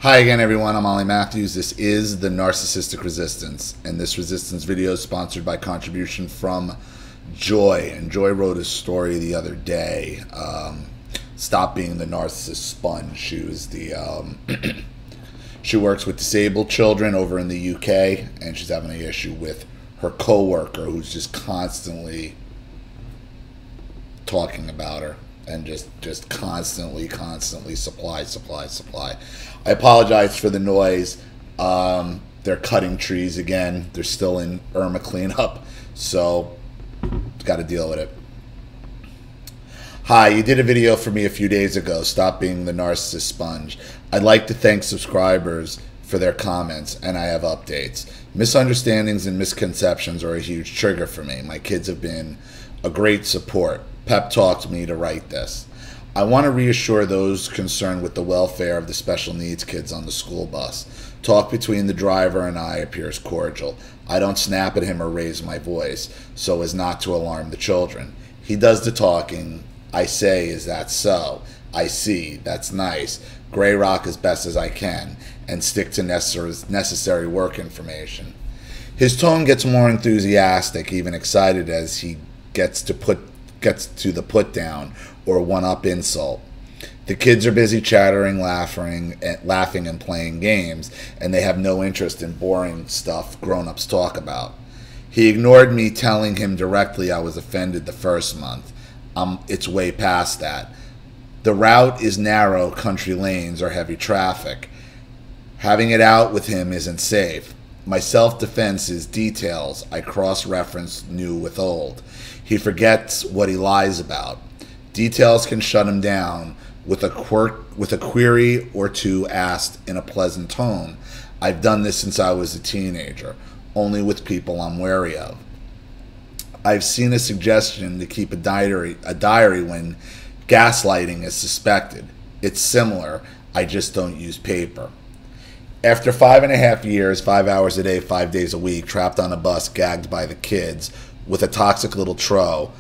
Hi again, everyone. I'm Ollie Matthews. This is the Narcissistic Resistance, and this resistance video is sponsored by contribution from Joy. And Joy wrote a story the other day. Stop being the narcissist sponge. She was the she works with disabled children over in the UK, and she's having an issue with her coworker who's just constantly talking about her. And just constantly supply. I apologize for the noise. They're cutting trees again. They're still in Irma cleanup, so got to deal with it. Hi, you did a video for me a few days ago, Stop Being the Narcissist Sponge. I'd like to thank subscribers for their comments, and I have updates. Misunderstandings and misconceptions are a huge trigger for me. My kids have been a great support. Pep talked me to write this. I want to reassure those concerned with the welfare of the special needs kids on the school bus. Talk between the driver and I appears cordial. I don't snap at him or raise my voice so as not to alarm the children. He does the talking. I say, is that so? I see, that's nice. Gray rock as best as I can and stick to necessary work information. His tone gets more enthusiastic, even excited as he gets to the put down or one-up insult. The kids are busy chattering, laughing and playing games, and they have no interest in boring stuff grown-ups talk about. He ignored me telling him directly I was offended the first month. It's way past that. The route is narrow, country lanes or heavy traffic. Having it out with him isn't safe. My self-defense is details I cross-reference new with old. He forgets what he lies about. Details can shut him down with a query or two asked in a pleasant tone. I've done this since I was a teenager, only with people I'm wary of. I've seen a suggestion to keep a diary when gaslighting is suspected. It's similar, I just don't use paper. After 5.5 years, 5 hours a day, 5 days a week, trapped on a bus, gagged by the kids, with a toxic little troll,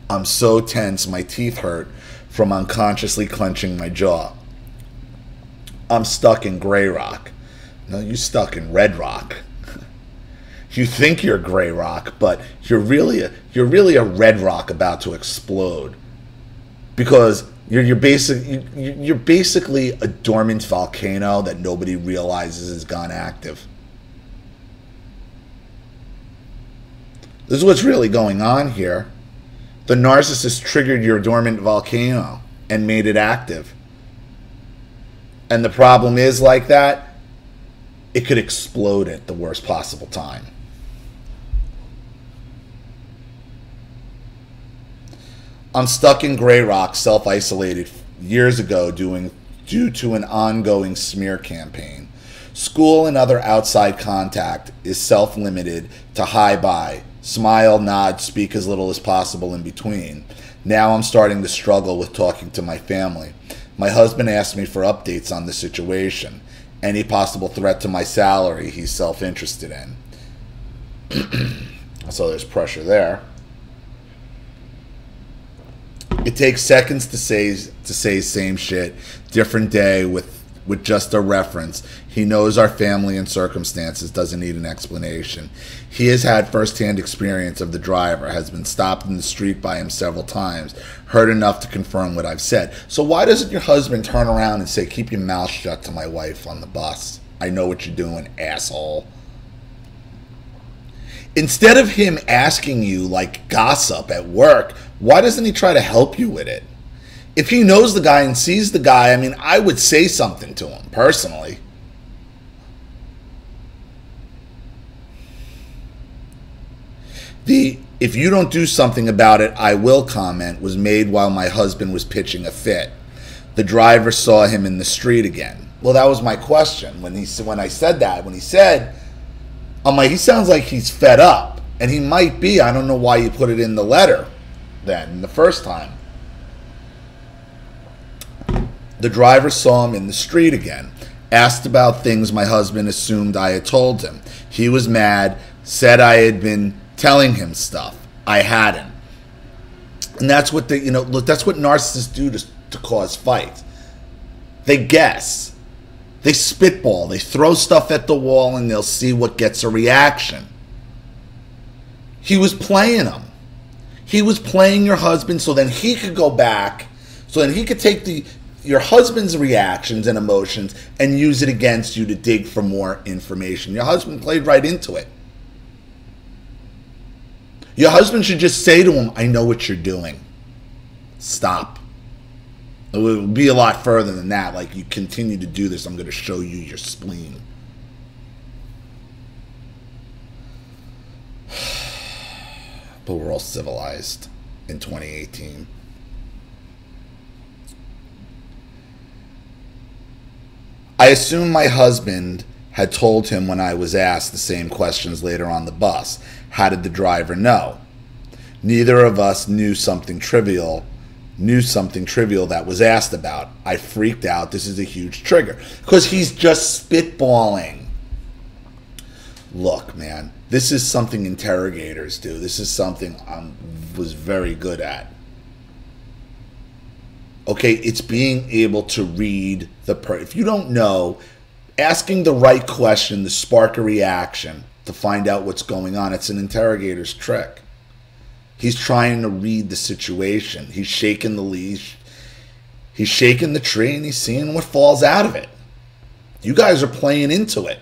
I'm so tense my teeth hurt from unconsciously clenching my jaw. I'm stuck in gray rock. No, you're stuck in red rock. You think you're gray rock, but you're really a red rock about to explode, because you're basically a dormant volcano that nobody realizes has gone active. This is what's really going on here. The narcissist triggered your dormant volcano and made it active. And the problem is, like that, it could explode at the worst possible time. I'm stuck in gray rock, self-isolated years ago due to an ongoing smear campaign. School and other outside contact is self-limited to hi-bye, smile, nod, speak as little as possible in between. Now I'm starting to struggle with talking to my family. My husband asked me for updates on the situation. Any possible threat to my salary he's self-interested in. So there's pressure there. It takes seconds to say same shit, different day with just a reference. He knows our family and circumstances, doesn't need an explanation. He has had first-hand experience of the driver, has been stopped in the street by him several times, heard enough to confirm what I've said. So why doesn't your husband turn around and say, keep your mouth shut to my wife on the bus? I know what you're doing, asshole. Instead of him asking you like gossip at work, why doesn't he try to help you with it? If he knows the guy and sees the guy, I mean, I would say something to him, personally. The "if you don't do something about it, I will" comment was made while my husband was pitching a fit. The driver saw him in the street again. Well, that was my question. When I said that, when he said, I'm like, he sounds like he's fed up. And he might be. I don't know why you put it in the letter then, the first time. The driver saw him in the street again. Asked about things my husband assumed I had told him. He was mad, said I had been telling him stuff. I hadn't. And that's what that's what narcissists do to cause fights. They guess. They spitball. They throw stuff at the wall and they'll see what gets a reaction. He was playing them. He was playing your husband so then he could go back, so then he could take your husband's reactions and emotions and use it against you to dig for more information. Your husband played right into it. Your husband should just say to him, I know what you're doing. Stop. It would be a lot further than that. Like, you continue to do this, I'm going to show you your spleen. But we're all civilized in 2018. I assume my husband had told him when I was asked the same questions later on the bus. How did the driver know? Neither of us knew something trivial that was asked about. I freaked out. This is a huge trigger because he's just spitballing. Look, man, this is something interrogators do. This is something I was very good at. Okay, it's being able to read if you don't know, asking the right question to spark a reaction to find out what's going on. It's an interrogator's trick. He's trying to read the situation. He's shaking the leash. He's shaking the tree and he's seeing what falls out of it. You guys are playing into it.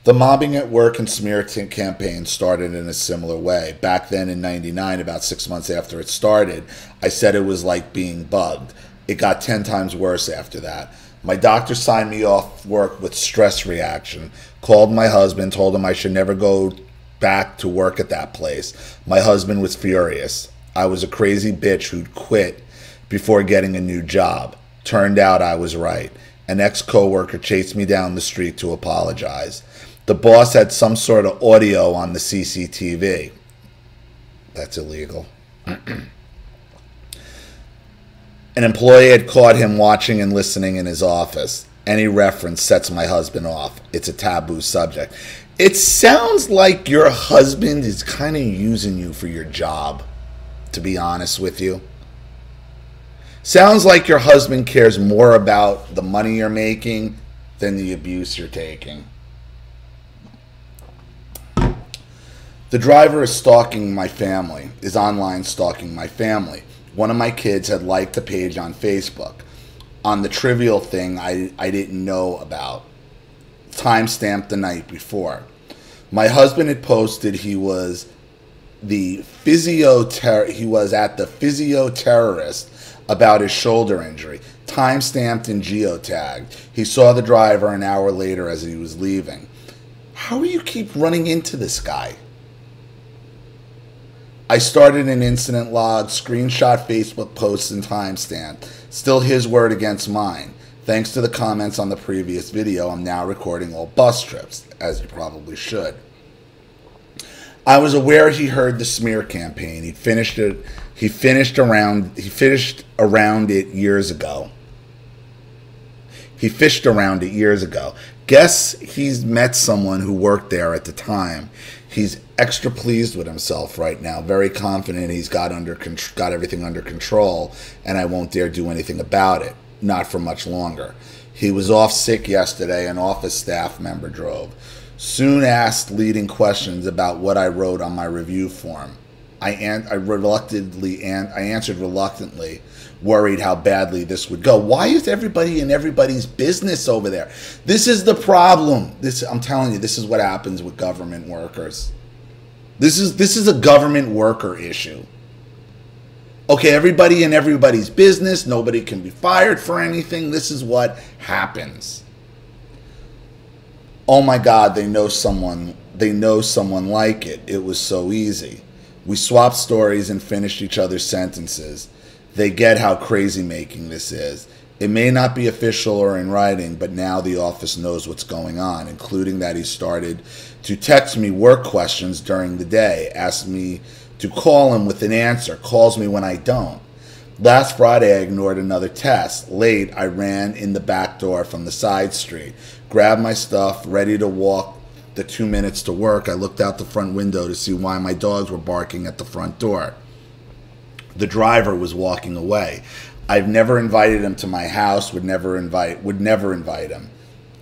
The mobbing at work and smear campaign started in a similar way. Back then in '99, about 6 months after it started, I said it was like being bugged. It got 10 times worse after that. My doctor signed me off work with stress reaction, called my husband, told him I should never go back to work at that place. My husband was furious. I was a crazy bitch who'd quit before getting a new job. Turned out I was right. An ex-coworker chased me down the street to apologize. The boss had some sort of audio on the CCTV. That's illegal. An employee had caught him watching and listening in his office. Any reference sets my husband off. It's a taboo subject. It sounds like your husband is kind of using you for your job, to be honest with you. Sounds like your husband cares more about the money you're making than the abuse you're taking. The driver is stalking my family, is online stalking my family. One of my kids had liked the page on Facebook on the trivial thing I didn't know about, timestamped the night before. My husband had posted he was at the physiotherapist about his shoulder injury, timestamped and geotagged. He saw the driver an hour later as he was leaving. How do you keep running into this guy? I started an incident log, screenshot Facebook posts and timestamp. Still his word against mine. Thanks to the comments on the previous video, I'm now recording all bus trips, as you probably should. I was aware he heard the smear campaign. He finished around it years ago. He fished around it years ago. Guess he's met someone who worked there at the time. He's extra pleased with himself right now, very confident he's got everything under control, and I won't dare do anything about it. Not for much longer. He was off sick yesterday. An office staff member drove. Soon asked leading questions about what I wrote on my review form. I answered reluctantly, worried how badly this would go. Why is everybody in everybody's business over there? This is the problem. I'm telling you, this is what happens with government workers. This is a government worker issue. Okay, everybody in everybody's business. Nobody can be fired for anything. This is what happens. Oh my God, they know someone like it. It was so easy. We swapped stories and finished each other's sentences. They get how crazy making this is. It may not be official or in writing, but now the office knows what's going on, including that he started to text me work questions during the day, asked me to call him with an answer, calls me when I don't. Last Friday, I ignored another test. Late, I ran in the back door from the side street, grabbed my stuff, ready to walk the 2 minutes to work. I looked out the front window to see why my dogs were barking at the front door. The driver was walking away. I've never invited him to my house, would never invite him.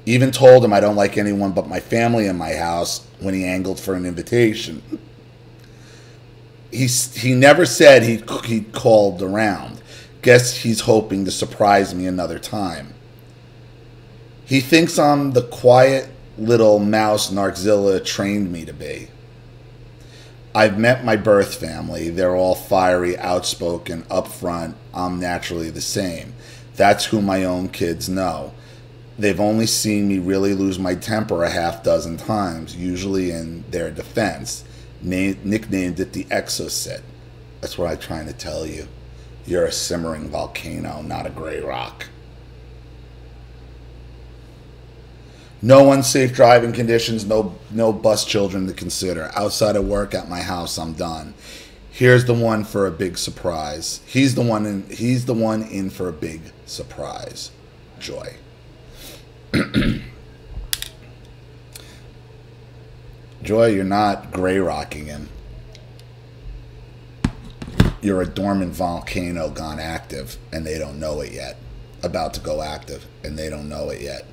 Even told him I don't like anyone but my family in my house when he angled for an invitation. He never said he called around. Guess he's hoping to surprise me another time. He thinks I'm the quiet little mouse Narcissilla trained me to be. I've met my birth family. They're all fiery, outspoken, upfront. I'm naturally the same. That's who my own kids know. They've only seen me really lose my temper a half dozen times, usually in their defense. Nicknamed it the Exocet. That's what I'm trying to tell you. You're a simmering volcano, not a gray rock. No unsafe driving conditions, no bus children to consider. Outside of work, at my house, I'm done. Here's the one for a big surprise. He's the one in for a big surprise. Joy. Joy, you're not gray rocking him. You're a dormant volcano gone active, and they don't know it yet. About to go active, and they don't know it yet.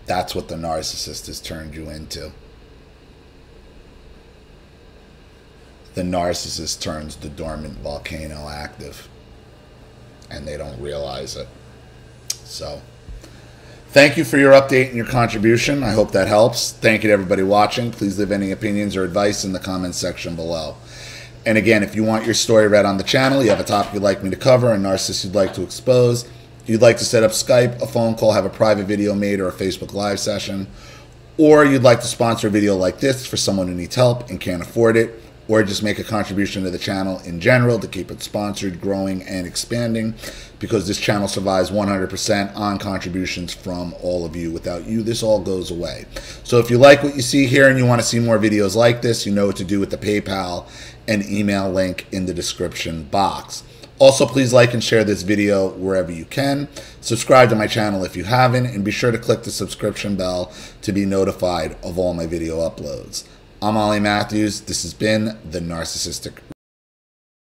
That's what the narcissist has turned you into. The narcissist turns the dormant volcano active, and they don't realize it. So, thank you for your update and your contribution. I hope that helps. Thank you to everybody watching. Please leave any opinions or advice in the comments section below. And again, if you want your story read on the channel, you have a topic you'd like me to cover, a narcissist you'd like to expose, you'd like to set up Skype, a phone call, have a private video made, or a Facebook Live session, or you'd like to sponsor a video like this for someone who needs help and can't afford it, or just make a contribution to the channel in general to keep it sponsored, growing, and expanding, because this channel survives 100% on contributions from all of you. Without you, this all goes away. So if you like what you see here and you want to see more videos like this, you know what to do with the PayPal and email link in the description box. Also, please like and share this video wherever you can. Subscribe to my channel if you haven't, and be sure to click the subscription bell to be notified of all my video uploads. I'm Ollie Matthews. This has been The Narcissistic